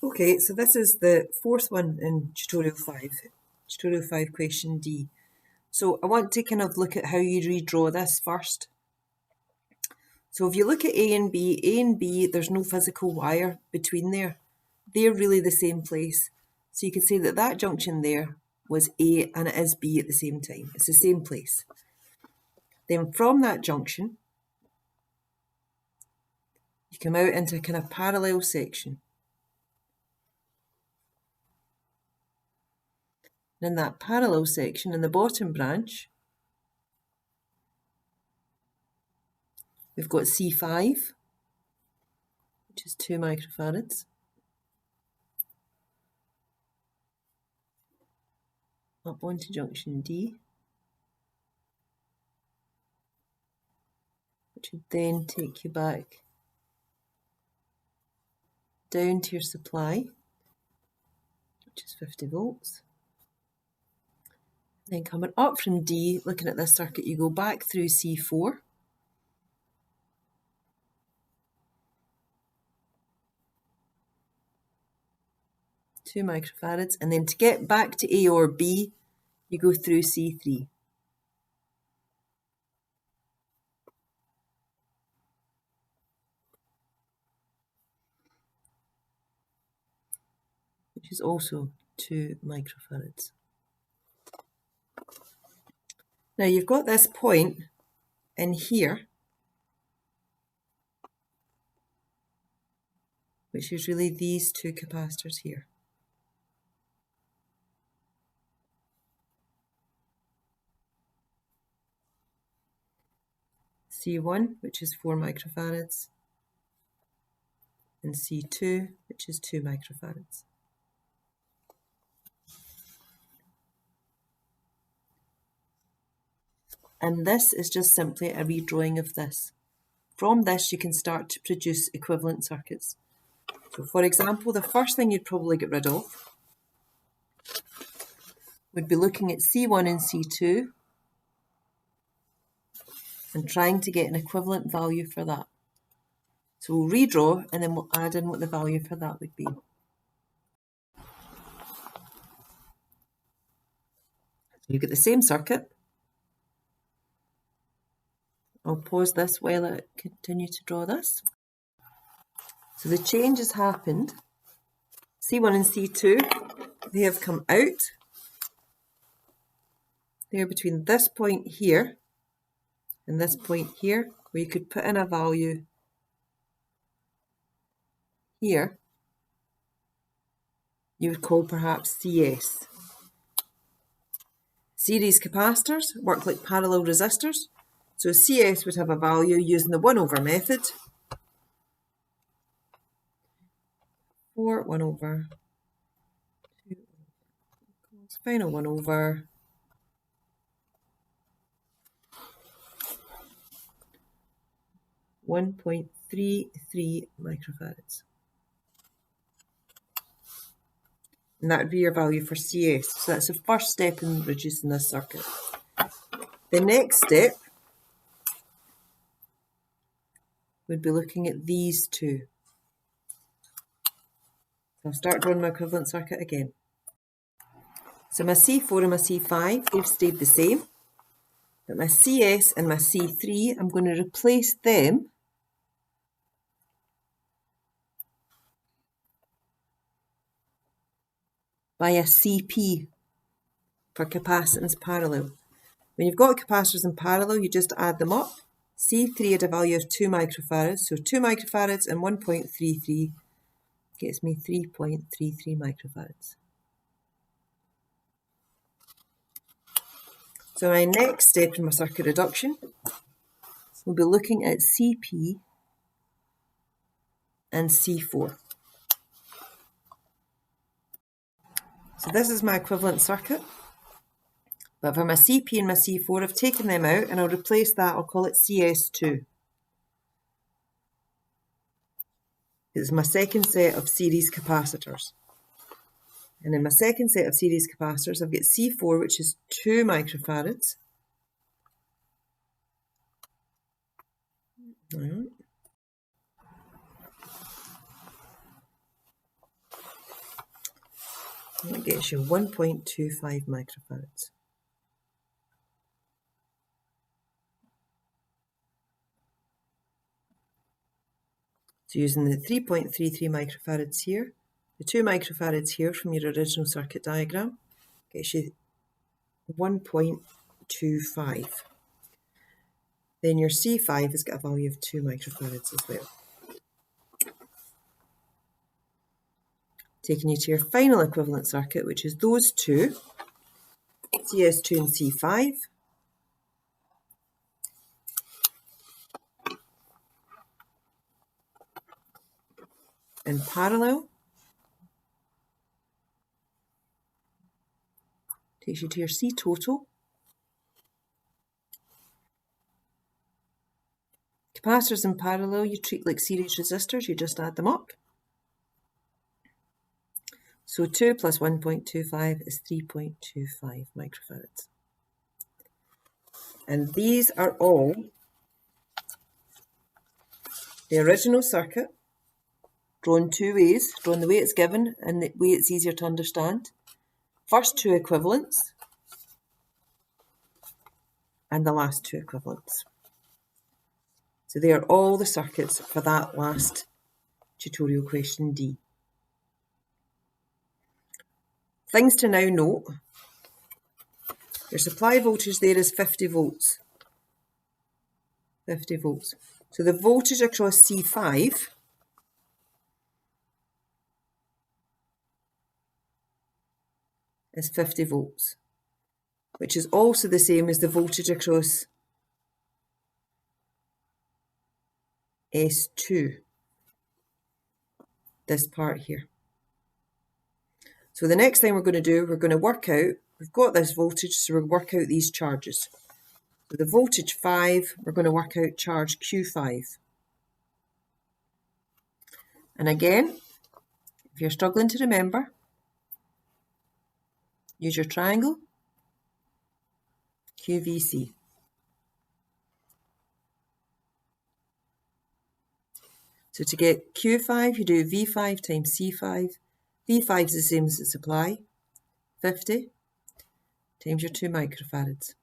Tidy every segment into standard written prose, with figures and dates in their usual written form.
Okay, so this is the fourth one in tutorial 5 question D. So I want to kind of look at how you redraw this first. So if you look at A and B, there's no physical wire between there. They're really the same place. So you could say that that junction there was A and it is B at the same time. It's the same place. Then from that junction, you come out into a kind of parallel section. And in that parallel section, in the bottom branch, we've got C5, which is 2 microfarads. Up onto junction D, which would then take you back down to your supply, which is 50 volts. Then coming up from D, looking at this circuit, you go back through C4. Two microfarads, and then to get back to A or B, you go through C3. Which is also 2 microfarads. Now you've got this point in here, which is really these two capacitors here. C1, which is 4 microfarads, and C2, which is 2 microfarads. And this is just simply a redrawing of this. From this, you can start to produce equivalent circuits. So for example, the first thing you'd probably get rid of would be looking at C1 and C2 and trying to get an equivalent value for that. So we'll redraw and then we'll add in what the value for that would be. So you get the same circuit. I'll pause this while I continue to draw this. So the change has happened. C1 and C2, they have come out. They're between this point here and this point here, where you could put in a value here. You would call perhaps CS. Series capacitors work like parallel resistors. So CS would have a value using the 1 over method. 4, 1 over, 2 equals final 1 over 1.33 microfarads. And that would be your value for CS. So that's the first step in reducing this circuit. The next step would be looking at these two. So I'll start drawing my equivalent circuit again. So my C4 and my C5, they've stayed the same. But my CS and my C3, I'm going to replace them by a CP for capacitance parallel. When you've got capacitors in parallel, you just add them up. C3 at a value of 2 microfarads, so 2 microfarads and 1.33 gets me 3.33 microfarads. So my next step in my circuit reduction, we'll be looking at CP and C4. So this is my equivalent circuit. But for my CP and my C4, I've taken them out and I'll replace that, I'll call it CS2. It's my second set of series capacitors. And in my second set of series capacitors, I've got C4, which is 2 microfarads. That gets you 1.25 microfarads. So using the 3.33 microfarads here, the 2 microfarads here from your original circuit diagram, gets you 1.25. Then your C5 has got a value of 2 microfarads as well. Taking you to your final equivalent circuit, which is those two, CS2 and C5. In parallel, takes you to your C total. Capacitors in parallel, you treat like series resistors, you just add them up. So 2 plus 1.25 is 3.25 microfarads. And these are all the original circuit, drawn two ways, drawn the way it's given and the way it's easier to understand. First two equivalents and the last two equivalents. So they are all the circuits for that last tutorial question D. Things to now note. Your supply voltage there is 50 volts. 50 volts. So the voltage across C5 is 50 volts, which is also the same as the voltage across S2, this part here. So the next thing we're going to do, we're going to work out, we've got this voltage, so we'll work out these charges. So the voltage 5, we're going to work out charge Q5. And again, if you're struggling to remember, use your triangle, QVC. So to get Q5, you do V5 times C5. V5 is the same as the supply, 50, times your 2 microfarads.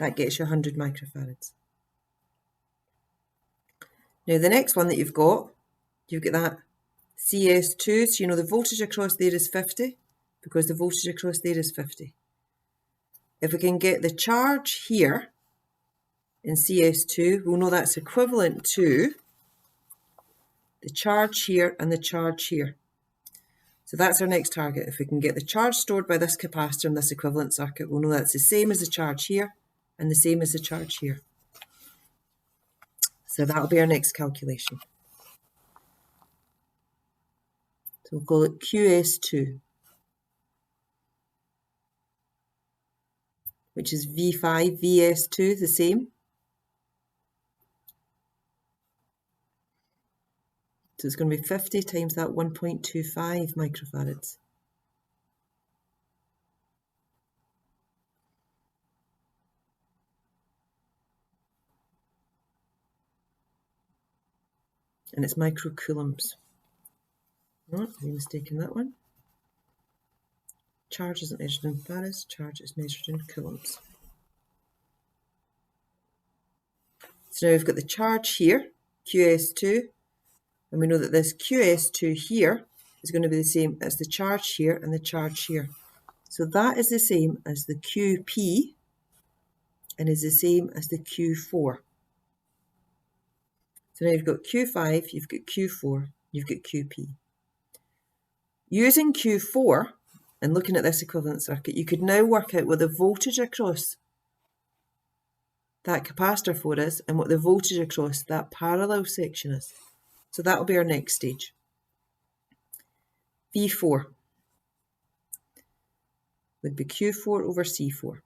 That gets you 100 microfarads. Now the next one that you've got that CS2, so you know the voltage across there is 50, because the voltage across there is 50. If we can get the charge here in CS2, we'll know that's equivalent to the charge here and the charge here. So that's our next target. If we can get the charge stored by this capacitor in this equivalent circuit, we'll know that's the same as the charge here and the same as the charge here. So that'll be our next calculation. So we'll call it QS2, which is V5, VS2, the same. So it's going to be 50 times that 1.25 microfarads. And it's microcoulombs. No, I made a mistake in that one. Charge isn't measured in farads, charge is measured in coulombs. So now we've got the charge here, QS2, and we know that this QS2 here is going to be the same as the charge here and the charge here. So that is the same as the QP and is the same as the Q4. So now you've got Q5, you've got Q4, you've got QP. Using Q4 and looking at this equivalent circuit, you could now work out what the voltage across that capacitor 4 is and what the voltage across that parallel section is. So that will be our next stage. V4 would be Q4 over C4.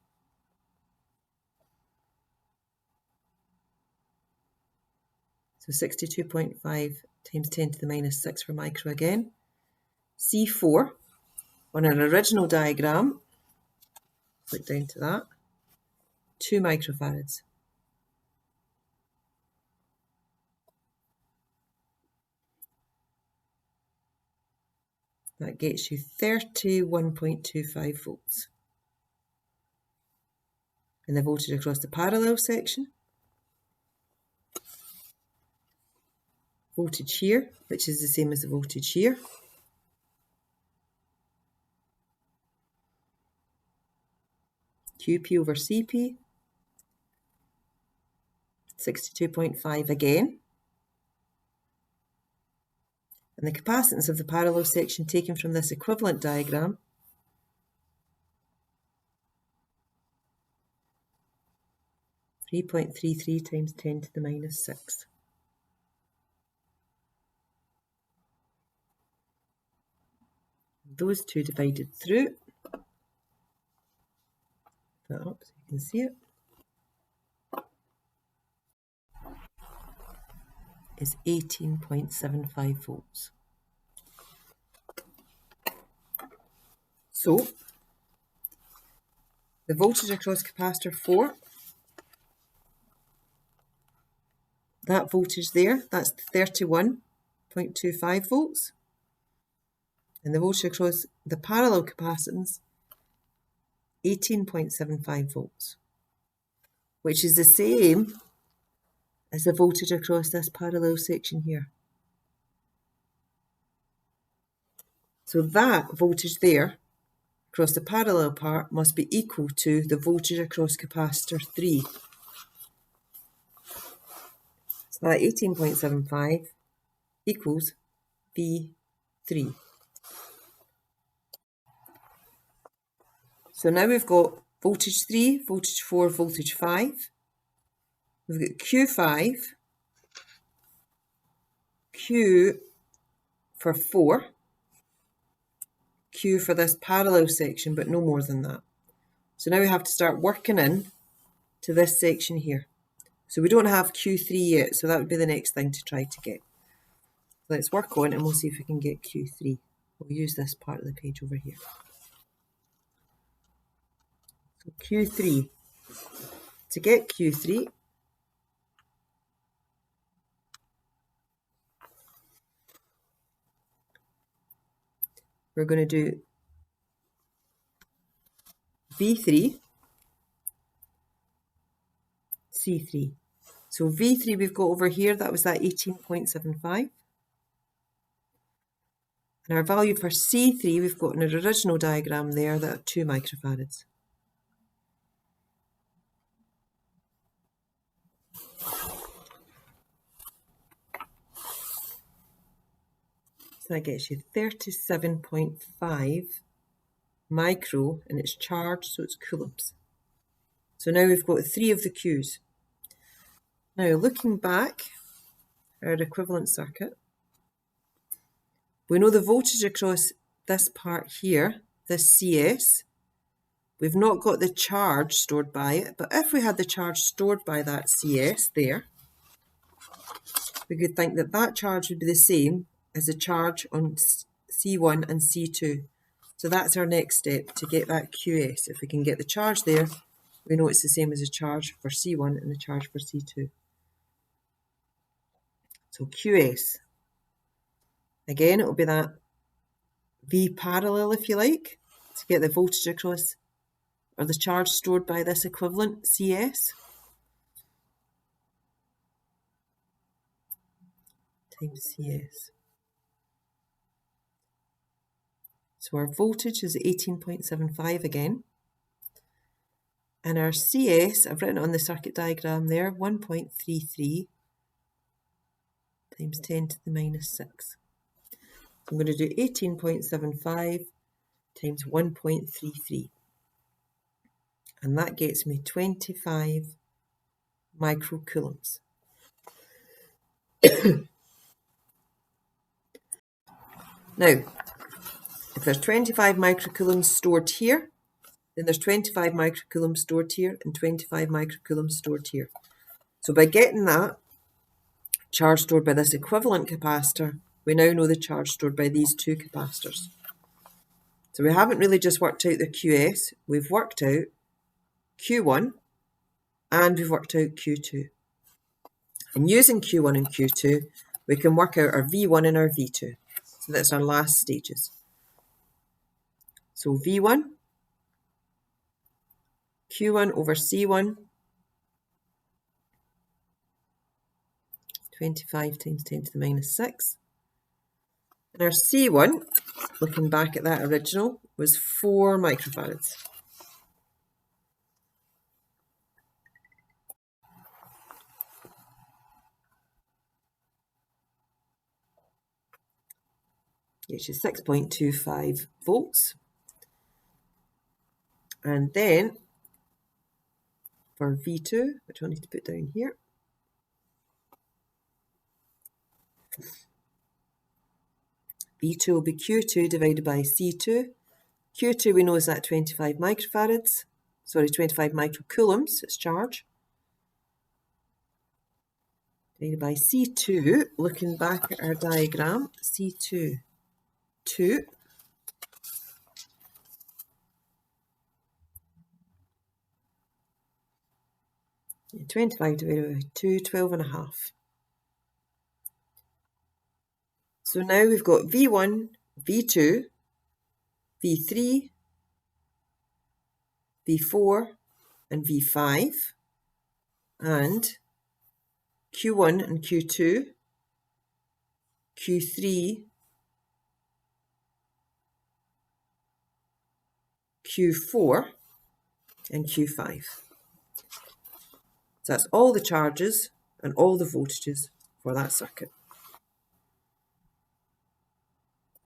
So 62.5 times 10 to the minus 6 for micro again. C4, on our original diagram, click down to that, 2 microfarads. That gets you 31.25 volts. And the voltage across the parallel section. Voltage here, which is the same as the voltage here. QP over CP. 62.5 again. And the capacitance of the parallel section taken from this equivalent diagram (3.33 times 10 to the minus 6). Those two divided through, that up so you can see it, is 18.75 volts. So, the voltage across capacitor 4, that voltage there, that's 31.25 volts. And the voltage across the parallel capacitance, 18.75 volts, which is the same as the voltage across this parallel section here. So that voltage there across the parallel part must be equal to the voltage across capacitor 3. So that 18.75 equals V3. So now we've got voltage 3, voltage 4, voltage 5. We've got Q5, Q for 4, Q for this parallel section, but no more than that. So now we have to start working in to this section here. So we don't have Q3 yet, so that would be the next thing to try to get. Let's work on and we'll see if we can get Q3. We'll use this part of the page over here. So Q3. To get Q3, we're going to do V3, C3. So V3 we've got over here, that was that 18.75. And our value for C3 we've got in our original diagram there, that 2 microfarads. So that gets you 37.5 micro, and it's charged, so it's coulombs. So now we've got 3 of the Qs. Now looking back at our equivalent circuit, we know the voltage across this part here, this CS, we've not got the charge stored by it, but if we had the charge stored by that CS there, we could think that that charge would be the same as the charge on C1 and C2. So that's our next step, to get that QS. If we can get the charge there, we know it's the same as the charge for C1 and the charge for C2. So QS. Again, it will be that V parallel, if you like, to get the voltage across, or the charge stored by this equivalent CS. Times CS. So our voltage is 18.75 again. And our CS, I've written it on the circuit diagram there, 1.33 times 10 to the minus 6. I'm going to do 18.75 times 1.33. And that gets me 25 microcoulombs. Now, if there's 25 microcoulombs stored here, then there's 25 microcoulombs stored here and 25 microcoulombs stored here. So by getting that charge stored by this equivalent capacitor, we now know the charge stored by these 2 capacitors. So we haven't really just worked out the QS, we've worked out Q1 and we've worked out Q2. And using Q1 and Q2, we can work out our V1 and our V2. So that's our last stages. So V1, Q1 over C1, 25 times 10 to the minus 6. And our C1, looking back at that original, was 4 microfarads. Which is 6.25 volts. And then for V2, which I need to put down here, V2 will be Q2 divided by C2. Q2 we know is that 25 microfarads, sorry, 25 microcoulombs, its charge. Divided by C2, looking back at our diagram, C2, 2. Yeah, 25 divided by 2, 12.5. So now we've got V1, V2, V3, V4, and V5, and Q1 and Q2, Q3, Q4, and Q5. So that's all the charges and all the voltages for that circuit.